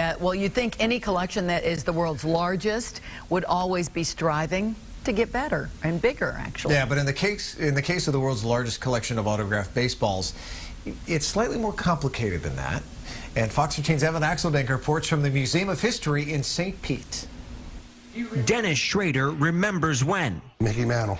Yeah, well, you'd think any collection that is the world's largest would always be striving to get better and bigger, actually. Yeah, but in the case of the world's largest collection of autographed baseballs, it's slightly more complicated than that. And Fox 13's Evan Axelbank reports from the Museum of History in St. Pete. Dennis Schrader remembers when. Mickey Mantle,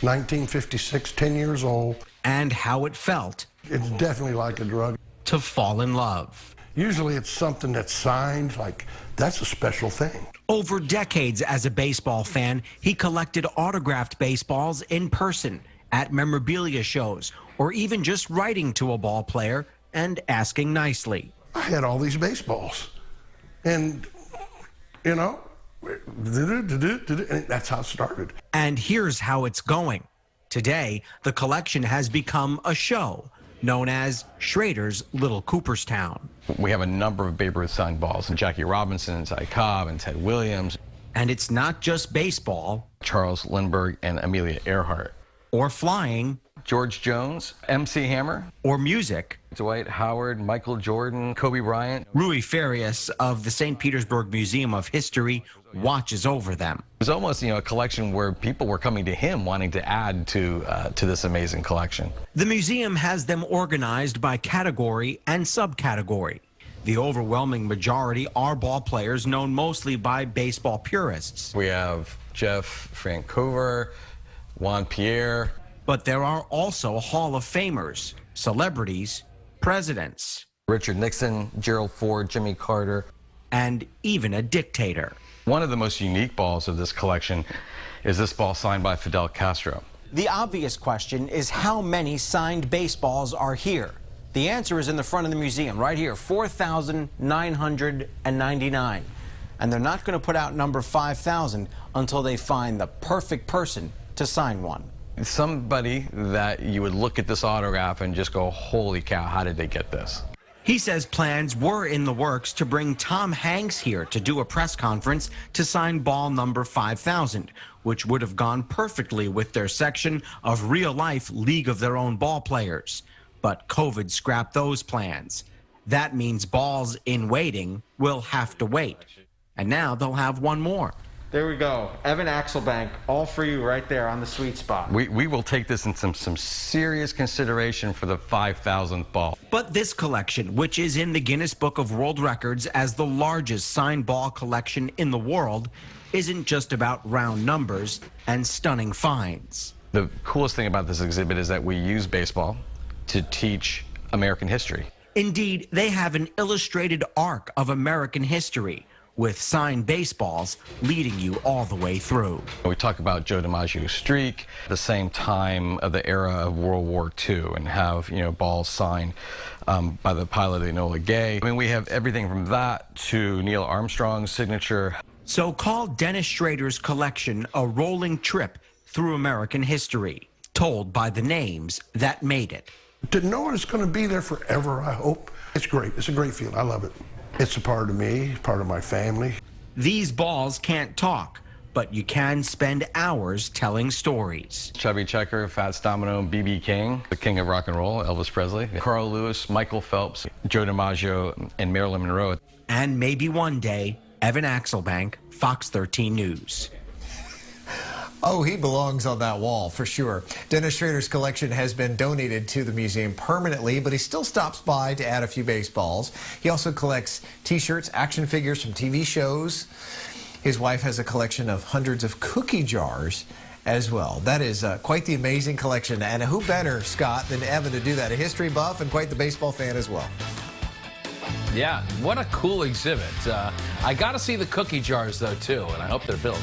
1956, 10 years old. And how it felt. It's definitely like a drug. To fall in love. Usually it's something that's signed, like that's a special thing. Over decades as a baseball fan, he collected autographed baseballs in person, at memorabilia shows, or even just writing to a ball player and asking nicely. I had all these baseballs, and, you know, and that's how it started. And here's how it's going. Today, the collection has become a show known as Schrader's Little Cooperstown. We have a number of Babe Ruth signed balls, and Jackie Robinson, and Ty Cobb, and Ted Williams. And it's not just baseball. Charles Lindbergh and Amelia Earhart. Or flying. George Jones, MC Hammer. Or music. Dwight Howard, Michael Jordan, Kobe Bryant. Rui Farias of the St. Petersburg Museum of History watches over them. It was almost, a collection where people were coming to him wanting to add to this amazing collection. The museum has them organized by category and subcategory. The overwhelming majority are ball players known mostly by baseball purists. We have Jeff Francoeur, Juan Pierre. But there are also Hall of Famers, celebrities, presidents. Richard Nixon, Gerald Ford, Jimmy Carter. And even a dictator. One of the most unique balls of this collection is this ball signed by Fidel Castro. The obvious question is how many signed baseballs are here? The answer is in the front of the museum, right here, 4,999. And they're not going to put out number 5,000 until they find the perfect person to sign one. Somebody that you would look at this autograph and just go, holy cow, how did they get this? He says plans were in the works to bring Tom Hanks here to do a press conference to sign ball number 5,000, which would have gone perfectly with their section of real-life League of Their Own ball players. But COVID scrapped those plans. That means balls in waiting will have to wait. And now they'll have one more. There we go. Evan Axelbank, all for you right there on the sweet spot. We will take this in some serious consideration for the 5,000th ball. But this collection, which is in the Guinness Book of World Records as the largest signed ball collection in the world, isn't just about round numbers and stunning finds. The coolest thing about this exhibit is that we use baseball to teach American history. Indeed, they have an illustrated arc of American history, with signed baseballs leading you all the way through. We talk about Joe DiMaggio's streak, the same time of the era of World War II, and have, balls signed by the pilot Enola Gay. I mean, we have everything from that to Neil Armstrong's signature. So call Dennis Schrader's collection a rolling trip through American history, told by the names that made it. To know it's going to be there forever, I hope. It's great. It's a great feeling. I love it. It's a part of me, part of my family. These balls can't talk, but you can spend hours telling stories. Chubby Checker, Fats Domino, B.B. King, the king of rock and roll, Elvis Presley, Carl Lewis, Michael Phelps, Joe DiMaggio, and Marilyn Monroe. And maybe one day, Evan Axelbank, Fox 13 News. Oh, he belongs on that wall for sure. Dennis Schrader's collection has been donated to the museum permanently, but he still stops by to add a few baseballs. He also collects T-shirts, action figures from TV shows. His wife has a collection of hundreds of cookie jars as well. That is quite the amazing collection. And who better, Scott, than Evan to do that? A history buff and quite the baseball fan as well. Yeah, what a cool exhibit. I got to see the cookie jars, though, too, and I hope they're built.